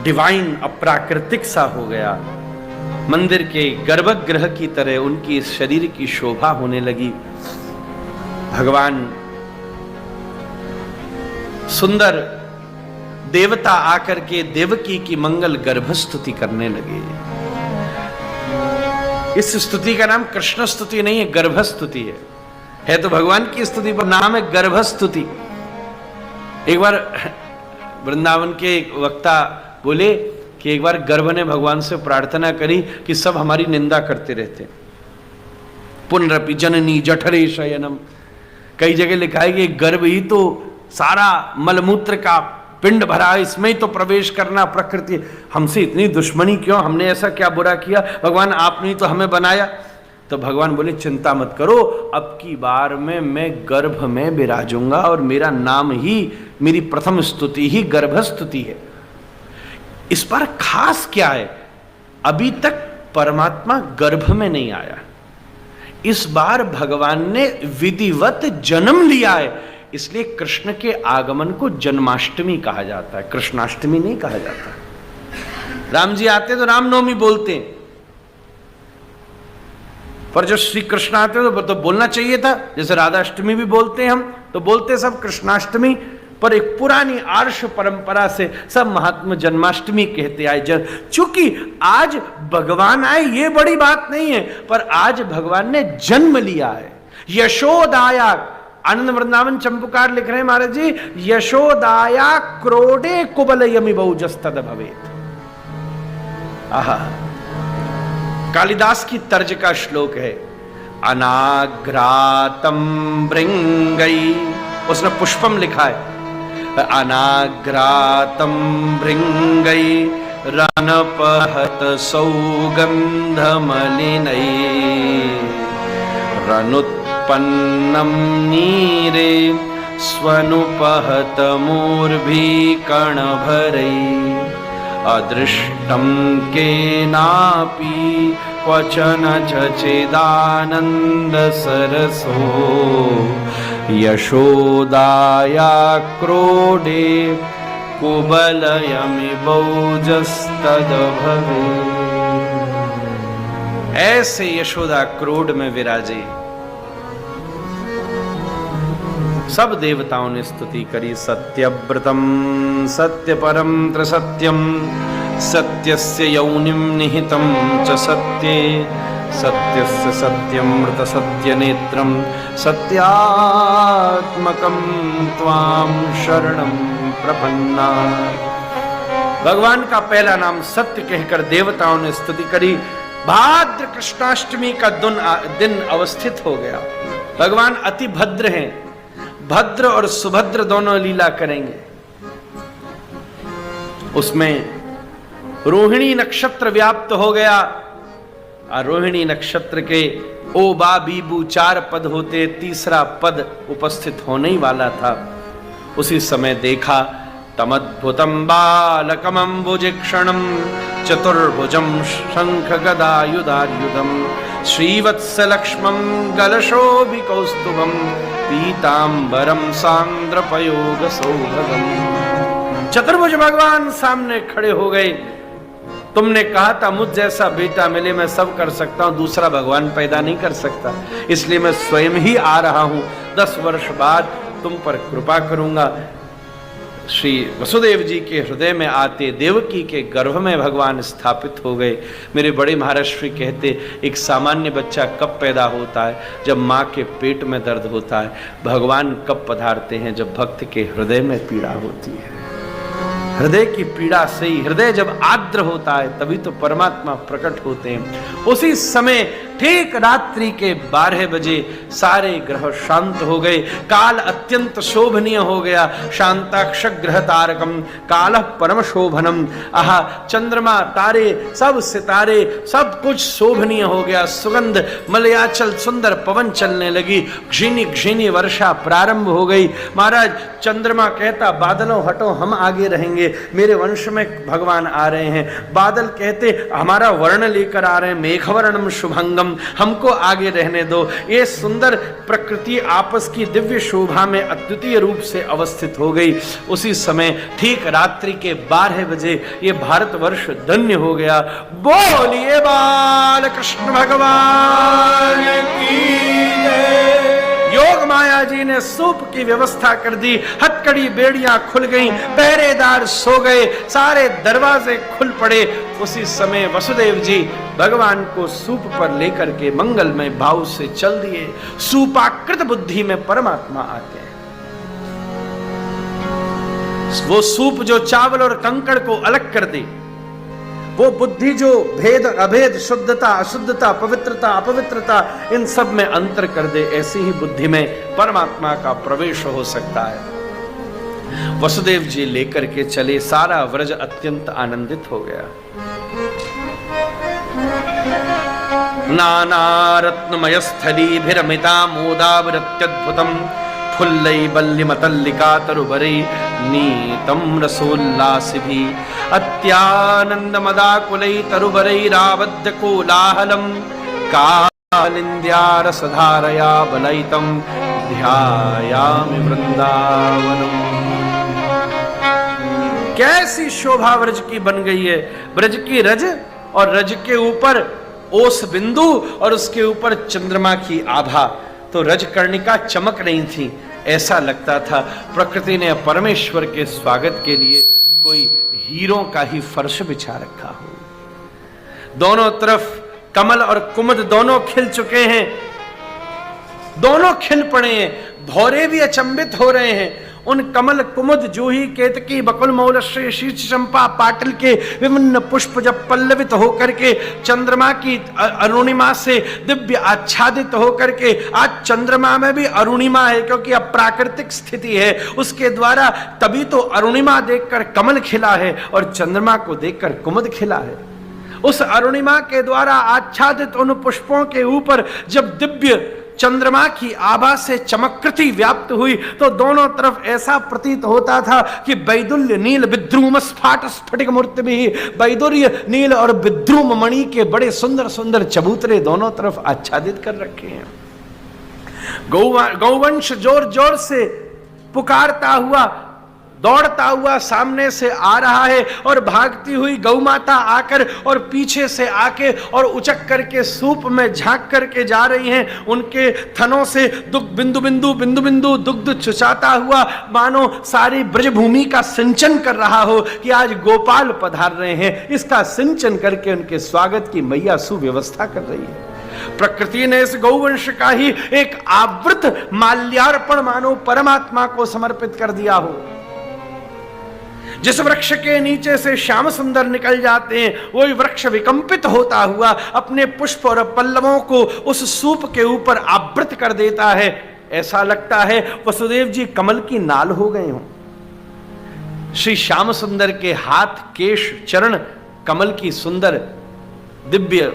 Divine, अप्राकृतिक सा हो गया। मंदिर के गर्भगृह की तरह उनकी इस शरीर की शोभा होने लगी। भगवान सुंदर देवता आकर के देवकी की मंगल गर्भस्तुति करने लगे। इस स्तुति का नाम कृष्ण स्तुति नहीं है, गर्भस्तुति है तो भगवान की स्तुति पर नाम है गर्भस्तुति। एक बार वृंदावन के एक वक्ता बोले कि एक बार गर्भ ने भगवान से प्रार्थना करी कि सब हमारी निंदा करते रहते, पुनरपि जननी जठरे शयनम। कई जगह लिखा है कि गर्भ ही तो सारा मलमूत्र का पिंड भरा है, इसमें ही तो प्रवेश करना प्रकृति, हमसे इतनी दुश्मनी क्यों, हमने ऐसा क्या बुरा किया भगवान, आपने ही तो हमें बनाया। तो भगवान बोले चिंता मत करो, अब की बार में मैं गर्भ में विराजूंगा और मेरा नाम ही, मेरी प्रथम स्तुति ही गर्भस्तुति है। इस पर खास क्या है, अभी तक परमात्मा गर्भ में नहीं आया, इस बार भगवान ने विधिवत जन्म लिया है, इसलिए कृष्ण के आगमन को जन्माष्टमी कहा जाता है, कृष्णाष्टमी नहीं कहा जाता। राम जी आते तो रामनवमी बोलते हैं, पर जो श्री कृष्ण आते तो बोलना चाहिए था, जैसे राधाष्टमी भी बोलते हैं हम, तो बोलते सब कृष्णाष्टमी, पर एक पुरानी आर्ष परंपरा से सब महात्मा जन्माष्टमी कहते आए। चूंकि आज भगवान आए ये बड़ी बात नहीं है, पर आज भगवान ने जन्म लिया है। यशोदाया, आनंद वृंदावन चंपुकार लिख रहे हैं महाराज जी, यशोदाया क्रोडे कुबलयमि बहुजस्तद भवेत। आहा, कालिदास की तर्ज का श्लोक है, अनाग्रातम भृंगई, उसने पुष्पम लिखा है, अनाग्रातम भृंगई रनपहत सौगंधमलिनै रनुत्पन्नम नीरे स्वनुपहत मूर्भि कणभरै अदृष्टं केनापि क्वचन चचिदानंद सरसो यशोदाया क्रोडे कुबलयमि बहुजस्तद भवे। ऐसे यशोदा क्रोड में विराजे। सब देवताओं ने स्तुति करी। सत्यव्रतम सत्यपरम त्रिसत्यम सत्यस्य यौनिम निहितं च सत्ये सत्यस्य सत्यमृत सत्यनेत्रम सत्यात्मकं त्वां शरणं प्रपन्ना। भगवान का पहला नाम सत्य कहकर देवताओं ने स्तुति करी। भाद्र कृष्णाष्टमी का दिन अवस्थित हो गया। भगवान अति भद्र हैं, भद्र और सुभद्र दोनों लीला करेंगे। उसमें रोहिणी नक्षत्र व्याप्त हो गया। रोहिणी नक्षत्र के ओ बा बीबू 4 पद होते, तीसरा पद उपस्थित होने ही वाला था। उसी समय देखा तमद्भुतम बालकमंबुजिक्षणम चतुर्भुजम शंख गदायुधायुधम श्रीवत्सलक्ष्मं गलशोभिकौस्तुभम पीतांबरम सांद्रपयोग सौभगम। चतुर्भुज भगवान सामने खड़े हो गए। तुमने कहा था मुझ जैसा बेटा मिले मैं सब कर सकता हूं, दूसरा भगवान पैदा नहीं कर सकता, इसलिए मैं स्वयं ही आ रहा हूं। 10 वर्ष बाद तुम पर कृपा करूंगा। श्री वसुदेव जी के हृदय में आते देवकी के गर्भ में भगवान स्थापित हो गए। मेरे बड़े महाराष्ट्री कहते, एक सामान्य बच्चा कब पैदा होता है? जब माँ के पेट में दर्द होता है। भगवान कब पधारते हैं? जब भक्त के हृदय में पीड़ा होती है। हृदय की पीड़ा से ही, हृदय जब आर्द्र होता है तभी तो परमात्मा प्रकट होते हैं। उसी समय ठीक रात्रि के 12 बजे सारे ग्रह शांत हो गए। काल अत्यंत शोभनीय हो गया। शांताक्ष ग्रह तारकम काल परम शोभनम। आहा, चंद्रमा, तारे, सब सितारे, सब कुछ शोभनीय हो गया। सुगंध मलयाचल सुंदर पवन चलने लगी। घिनी घिनी वर्षा प्रारंभ हो गई। महाराज चंद्रमा कहता, बादलों हटो, हम आगे रहेंगे, मेरे वंश में भगवान आ रहे हैं। बादल कहते, हमारा वर्ण लेकर आ रहे हैं, मेघवर्णम शुभंगम। हमको आगे रहने दो। ये सुंदर प्रकृति आपस की दिव्य शोभा में अद्वितीय रूप से अवस्थित हो गई। उसी समय ठीक रात्रि के 12 बजे ये भारतवर्ष धन्य हो गया। बोलिए बाल कृष्ण भगवान की जय। योग माया जी ने सूप की व्यवस्था कर दी, हथकड़ी बेड़ियां खुल गईं, पहरेदार सो गए, सारे दरवाजे खुल पड़े। उसी समय वसुदेव जी भगवान को सूप पर लेकर के मंगलमय भाव से चल दिए। सूपाकृत बुद्धि में परमात्मा आते हैं। वो सूप जो चावल और कंकड़ को अलग कर दे, वो बुद्धि जो भेद अभेद, शुद्धता अशुद्धता, पवित्रता अपवित्रता, इन सब में अंतर कर दे, ऐसी ही बुद्धि में परमात्मा का प्रवेश हो सकता है। वसुदेव जी लेकर के चले, सारा व्रज अत्यंत आनंदित हो गया। नाना रत्नमय स्थली भिरमिता मोदावृत्यद्भुतम फुल्लैबल्यमतल्लिका तरुवरै नीतं रसोल्लासिभि अत्यानन्दमदाकुलै तरुवरैरावद्यकोलाहलं कालिन्द्यारसधारया बलयितं ध्यायामि वृंदावनम्। कैसी शोभा व्रज की बन गई है। व्रज की रज और रज के ऊपर ओस बिंदु और उसके ऊपर चंद्रमा की आभा। तो रजकर्णिका चमक नहीं थी, ऐसा लगता था प्रकृति ने परमेश्वर के स्वागत के लिए कोई हीरों का ही फर्श बिछा रखा हो। दोनों तरफ कमल और कुमुद दोनों खिल चुके हैं, दोनों खिल पड़े हैं। भौरे भी अचंभित हो रहे हैं। उन कमल कुमुद जूही केतकी बकुल मौलश्री शीर्ष चंपा पाटल के विभिन्न पुष्प जब पल्लवित होकर के चंद्रमा की अरुणिमा से दिव्य आच्छादित होकर के, आज चंद्रमा में भी अरुणिमा है क्योंकि अब प्राकृतिक स्थिति है, उसके द्वारा तभी तो अरुणिमा देखकर कमल खिला है और चंद्रमा को देखकर कुमुद खिला है। उस अरुणिमा के द्वारा आच्छादित उन पुष्पों के ऊपर जब दिव्य चंद्रमा की आभा से चमकृति व्याप्त हुई तो दोनों तरफ ऐसा प्रतीत होता था कि वैदुल्य नील विद्रुम स्फाट स्फटिक मूर्ति भी, वैदुर्य नील और विद्रुम मणि के बड़े सुंदर सुंदर चबूतरे दोनों तरफ आच्छादित कर रखे हैं। गौवंश जोर जोर से पुकारता हुआ, दौड़ता हुआ सामने से आ रहा है और भागती हुई गौ माता आकर और पीछे से आके और उचक करके सूप में झांक करके जा रही हैं। उनके थनों से बिंदु बिंदु बिंदु बिंदु दुग्ध चुचाता हुआ मानो सारी ब्रजभूमि का सिंचन कर रहा हो कि आज गोपाल पधार रहे हैं। इसका सिंचन करके उनके स्वागत की मैया सुव्यवस्था कर रही है। प्रकृति ने इस गौवंश का ही एक आवृत माल्यार्पण मानो परमात्मा को समर्पित कर दिया हो। जिस वृक्ष के नीचे से श्याम सुंदर निकल जाते हैं वही वृक्ष विकंपित होता हुआ अपने पुष्प और पल्लवों को उस सूप के ऊपर आवृत कर देता है। ऐसा लगता है वसुदेव जी कमल की नाल हो गए हों। श्री श्याम सुंदर के हाथ, केश, चरण कमल की सुंदर दिव्य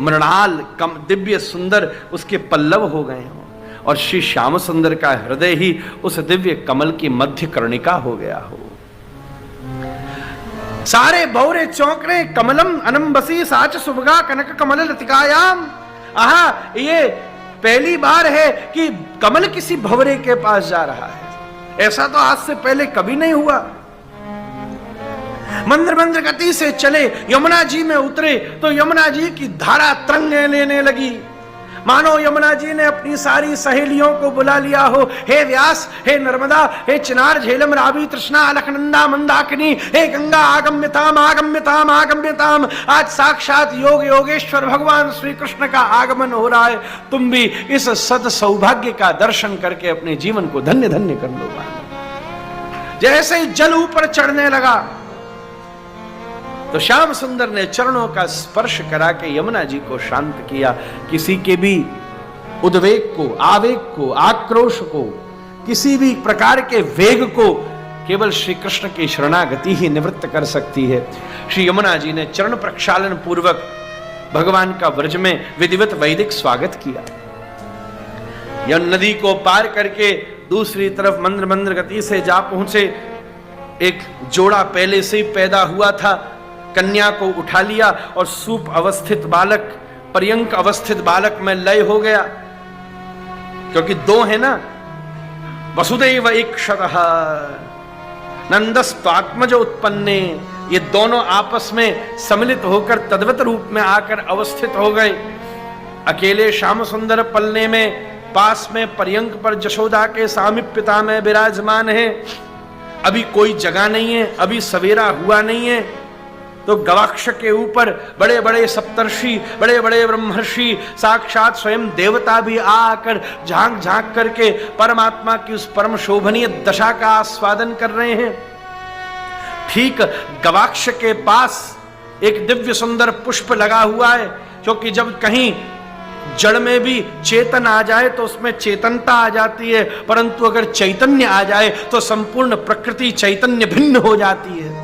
मृणाल दिव्य सुंदर उसके पल्लव हो गए हों और श्री श्याम सुंदर का हृदय ही उस दिव्य कमल की मध्य कर्णिका हो गया हो। सारे भौरे चौंकरे कमलम अनंबसी साच सुभगा कनक कमल लतिकायाम। आहा, ये पहली बार है कि कमल किसी भंवरे के पास जा रहा है। ऐसा तो आज से पहले कभी नहीं हुआ। मंद्र मंद्र गति से चले, यमुना जी में उतरे तो यमुना जी की धारा तरंगे लेने लगी मानो यमुना जी ने अपनी सारी सहेलियों को बुला लिया हो। हे व्यास, हे नर्मदा, हे चिनार, झेलम, रावी, तृष्णा, अलकनंदा, मंदाकिनी, हे गंगा आगम्यताम आगम्यताम आगम्यताम। आज साक्षात योग योगेश्वर भगवान श्री कृष्ण का आगमन हो रहा है। तुम भी इस सद सौभाग्य का दर्शन करके अपने जीवन को धन्य धन्य कर लो। जैसे ही जल ऊपर चढ़ने लगा तो श्याम सुंदर ने चरणों का स्पर्श करा के यमुना जी को शांत किया। किसी के भी उद्वेग को, आवेग को, आक्रोश को, किसी भी प्रकार के वेग को केवल श्री कृष्ण की शरणागति ही निवृत्त कर सकती है। श्री यमुना जी ने चरण प्रक्षालन पूर्वक भगवान का व्रज में विधिवत वैदिक स्वागत किया। यह नदी को पार करके दूसरी तरफ मंद्र मंद्र गति से जा पहुंचे। एक जोड़ा पहले से ही पैदा हुआ था, कन्या को उठा लिया और सूप अवस्थित बालक पर्यंक अवस्थित बालक में लय हो गया, क्योंकि दो है ना, वसुदेव इक्षतः नंदस्त्वात्मज उत्पन्ने, ये दोनों आपस में सम्मिलित होकर तद्वत रूप में आकर अवस्थित हो गए। अकेले श्याम सुंदर पलने में पास में पर्यंक पर जशोदा के सामीप्यता में विराजमान है। अभी कोई जगह नहीं है, अभी सवेरा हुआ नहीं है, तो गवाक्ष के ऊपर बड़े बड़े सप्तर्षि, बड़े बड़े ब्रह्मर्षि, साक्षात स्वयं देवता भी आकर झांक झांक करके परमात्मा की उस परम शोभनीय दशा का आस्वादन कर रहे हैं। ठीक गवाक्ष के पास एक दिव्य सुंदर पुष्प लगा हुआ है, क्योंकि जब कहीं जड़ में भी चेतन आ जाए तो उसमें चेतनता आ जाती है, परंतु अगर चैतन्य आ जाए तो संपूर्ण प्रकृति चैतन्य भिन्न हो जाती है।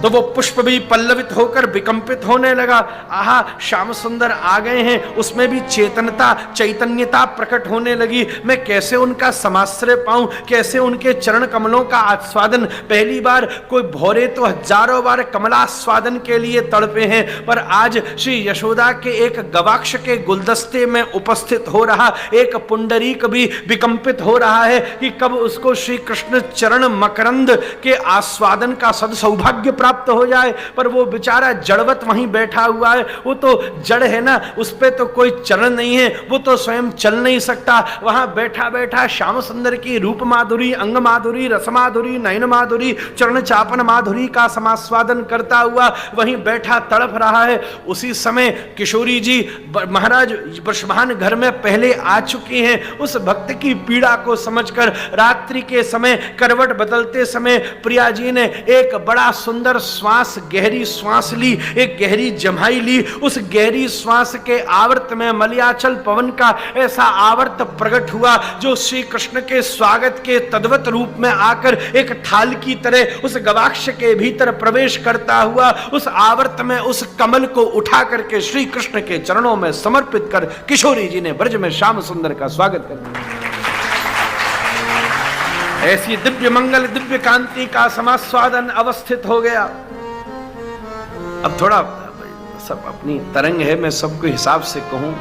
तो वो पुष्प भी पल्लवित होकर विकंपित होने लगा। आहा, श्याम सुंदर आ गए हैं, उसमें भी चेतनता चैतन्यता प्रकट होने लगी। मैं कैसे उनका समाश्रय पाऊं, कैसे उनके चरण कमलों का आस्वादन। पहली बार कोई भौरे तो हजारों बार कमलास्वादन के लिए तड़पे हैं, पर आज श्री यशोदा के एक गवाक्ष के गुलदस्ते में उपस्थित हो रहा एक पुंडरीक भी विकंपित हो रहा है कि कब उसको श्री कृष्ण चरण मकरंद के आस्वादन का सद सौभाग्य प्राप्त हो जाए। पर वो बेचारा जड़वत वहीं बैठा हुआ है, वो तो जड़ है ना, उस पे तो कोई चरण नहीं है, वो तो स्वयं चल नहीं सकता। वहां बैठा बैठा श्याम सुंदर की रूप माधुरी, अंग माधुरी, रस माधुरी, नयन माधुरी, चरण चापन माधुरी का समास्वादन करता हुआ वहीं बैठा तड़प रहा है। उसी समय किशोरी जी महाराज वृषभान घर में पहले आ चुकी हैं। उस भक्त की पीड़ा को समझकर रात्रि के समय करवट बदलते समय प्रिया जी ने एक बड़ा सुंदर श्वास, गहरी श्वास ली, एक गहरी जमाई ली। उस गहरी श्वास के आवर्त में मलयाचल पवन का ऐसा आवर्त प्रकट हुआ जो श्री कृष्ण के स्वागत के तद्वत रूप में आकर एक थाल की तरह उस गवाक्ष के भीतर प्रवेश करता हुआ उस आवर्त में उस कमल को उठा करके श्री कृष्ण के चरणों में समर्पित कर किशोरी जी ने ब्रज में श्याम सुंदर का स्वागत कर दिया। ऐसी दिव्य मंगल, दिव्य कांति का समास्वादन अवस्थित हो गया। अब थोड़ा सब अपनी तरंग है, मैं सबको हिसाब से कहूं।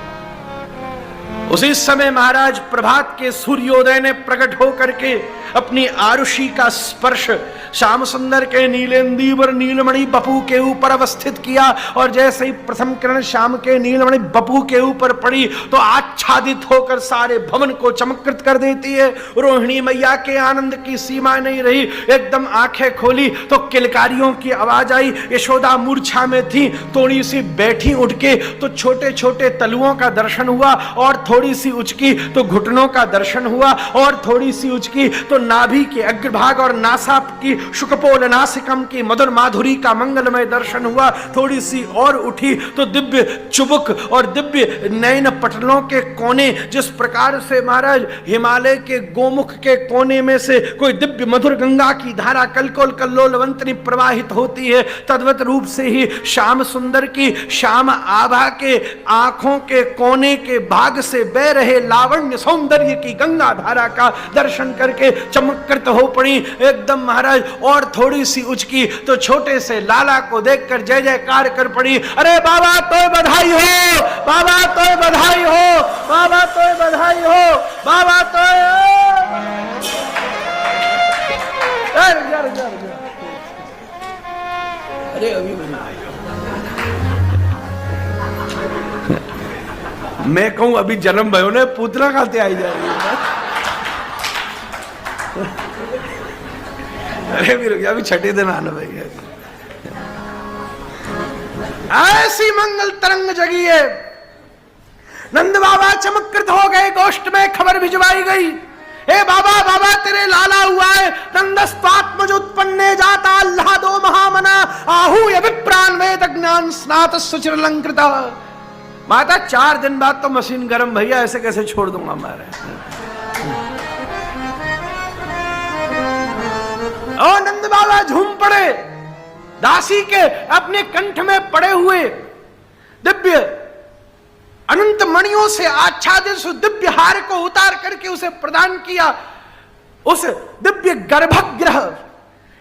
उसी समय महाराज प्रभात के सूर्योदय ने प्रकट होकर के अपनी आरुषि का स्पर्श श्याम सुंदर के नीलेंदीवर नीलमणि बपू के ऊपर अवस्थित किया, और जैसे ही प्रथम किरण श्याम के नीलमणि बपू के ऊपर पड़ी तो आच्छादित होकर सारे भवन को चमत्कृत कर देती है। रोहिणी मैया के आनंद की सीमा नहीं रही, एकदम आंखें खोली तो किलकारियों की आवाज आई। यशोदा मूर्छा में थी, थोड़ी सी बैठी उठ के तो छोटे छोटे तलुओं का दर्शन हुआ, और थोड़ी सी उचकी तो घुटनों का दर्शन हुआ, और थोड़ी सी उचकी तो नाभि के अग्रभाग और नासाप की शुकपोल नासिकम की मधुर माधुरी का मंगलमय दर्शन हुआ। थोड़ी सी और उठी तो दिव्य चुबुक और दिव्य नयन पटलों के कोने, जिस प्रकार से महाराज हिमालय के गोमुख के कोने में से कोई दिव्य मधुर गंगा की धारा कलकोल कल्लोलवंतनी प्रवाहित होती है, तद्वत रूप से ही श्याम सुंदर की श्याम आभा के आंखों के कोने के भाग से बह रहे लावण्य सौंदर्य की गंगा धारा का दर्शन करके चमत्कृत हो पड़ी एकदम महाराज। और थोड़ी सी उचकी तो छोटे से लाला को देखकर जय जयकार कर पड़ी। अरे बाबा तो बधाई हो, बाबा तो बधाई हो, बाबा तो बधाई हो, बाबा तो अरे अभी मैं कहूं अभी जन्म भयो ने पूतना खाते आई जा रही है। अरे भी रुक जा, अभी छठे दिन आना भाई। ऐसी मंगल तरंग जगी है, नंद बाबा चमत्कृत हो गए। गोष्ठ में खबर भिजवाई गई, हे बाबा बाबा तेरे लाला हुआ है, नंदस्त्वात्मज उत्पन्ने जाता अल्लादो महामना आहूय विप्रान वेद ज्ञान स्नात सुचिरलंकृत। माता 4 दिन बाद तो मशीन गरम, भैया ऐसे कैसे छोड़ दूंगा हमारे। और नंद बाबा झूम पड़े, दासी के अपने कंठ में पड़े हुए दिव्य अनंत मणियों से आच्छादित उस दिव्य हार को उतार करके उसे प्रदान किया। उस दिव्य गर्भगृह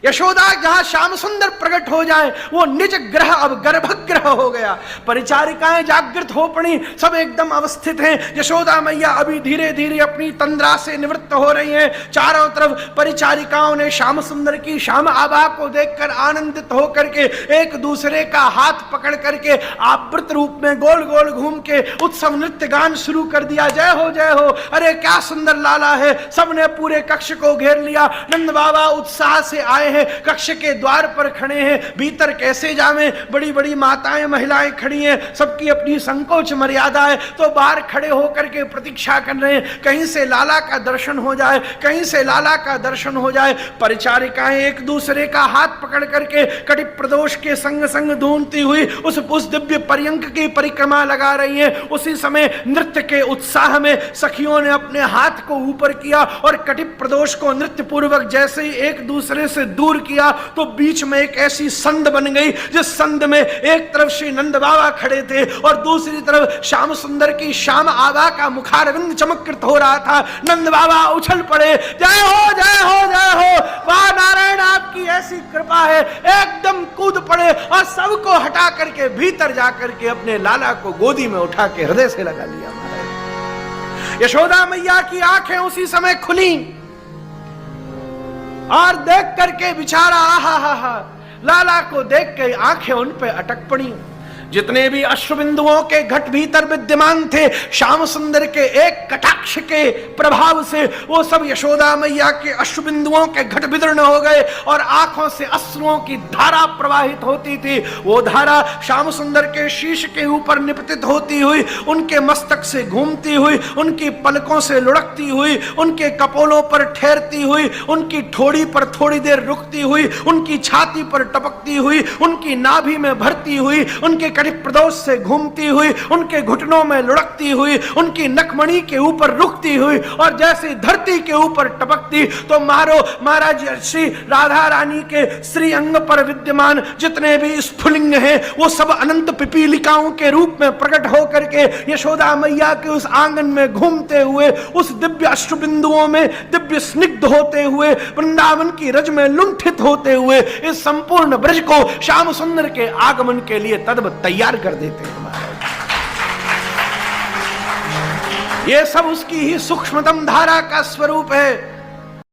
यशोदा जहां श्याम सुंदर प्रकट हो जाए वो निज ग्रह अब गर्भगृह हो गया। परिचारिकाएं जागृत हो पड़ी, सब एकदम अवस्थित हैं। यशोदा मैया अभी धीरे धीरे अपनी तंद्रा से निवृत्त हो रही हैं। चारों तरफ परिचारिकाओं ने श्याम सुंदर की श्याम आभा को देखकर आनंदित होकर के एक दूसरे का हाथ पकड़ करके आवृत रूप में गोल गोल घूम के उत्सव नृत्य गान शुरू कर दिया। जय हो जय हो, अरे क्या सुंदर लाला है। सबने पूरे कक्ष को घेर लिया। नंद बाबा उत्साह से आए हैं, कक्ष के द्वार पर खड़े हैं। भीतर कैसे जावें, बड़ी बड़ी माताएं महिलाएं खड़ी हैं, सबकी अपनी संकोच मर्यादा है, तो बाहर खड़े होकर के प्रतीक्षा कर रहे हैं कहीं से लाला का दर्शन हो जाए, कहीं से लाला का दर्शन हो जाए। परिचारिकाएं एक दूसरे का हाथ पकड़ करके कटि प्रदोष के संग संग ढूंढती हुई उस दिव्य पर्यंक की परिक्रमा लगा रही हैं। उसी समय नृत्य के उत्साह में सखियों ने अपने हाथ को ऊपर किया और कटि प्रदोष को नृत्य पूर्वक जैसे ही एक दूसरे से दूर किया तो बीच में एक ऐसी संद बन गई, जिस संद में एक तरफ श्री नंद बाबा खड़े थे और दूसरी तरफ श्याम सुंदर की श्याम आभा का मुखारविंद चमत्कृत हो रहा था। नंद बाबा उछल पड़े, जय हो जय हो जय हो, वाह नारायण आपकी ऐसी कृपा है। एकदम कूद पड़े और सबको हटा करके भीतर जाकर के अपने लाला को गोदी में उठा के हृदय से लगा लिया। यशोदा मैया की आंखें उसी समय खुली और देख करके बेचारा आहा हा हा, लाला को देख के आंखें उन पे अटक पड़ी। जितने भी अश्रुबिंदुओं के घट भीतर विद्यमान थे, श्याम सुंदर के एक कटाक्ष के प्रभाव से वो सब यशोदा मैया के अश्रुबिंदुओं के घट विदीर्ण हो गए और आंखों से अश्रुओं की धारा प्रवाहित होती थी। वो धारा श्याम सुंदर के शीश के ऊपर निपतित होती हुई, उनके मस्तक से घूमती हुई, उनकी पलकों से लुढ़कती हुई, उनके कपोलों पर ठहरती हुई, उनकी ठोड़ी पर थोड़ी देर रुकती हुई, उनकी छाती पर टपकती हुई, उनकी नाभि में भरती हुई, उनके कटि प्रदोष से घूमती हुई, उनके घुटनों में लुढ़कती हुई, उनकी नखमणि के ऊपर रुकती हुई और जैसे धरती के ऊपर टपकती तो महाराज श्री राधा रानी के श्री अंग पर विद्यमान जितने भी स्फुलिंग हैं वो सब अनंत पिपीलिकाओं के रूप में प्रकट होकर के यशोदा मैया के उस आंगन में घूमते हुए, उस दिव्य अश्रुबिंदुओं में दिव्य स्निग्ध होते हुए, वृंदावन की रज में लुंठित होते हुए इस संपूर्ण ब्रज को श्याम सुंदर के आगमन के लिए तद्वत तैयार कर देते हैं। ये सब उसकी ही सूक्ष्मतम धारा का स्वरूप है।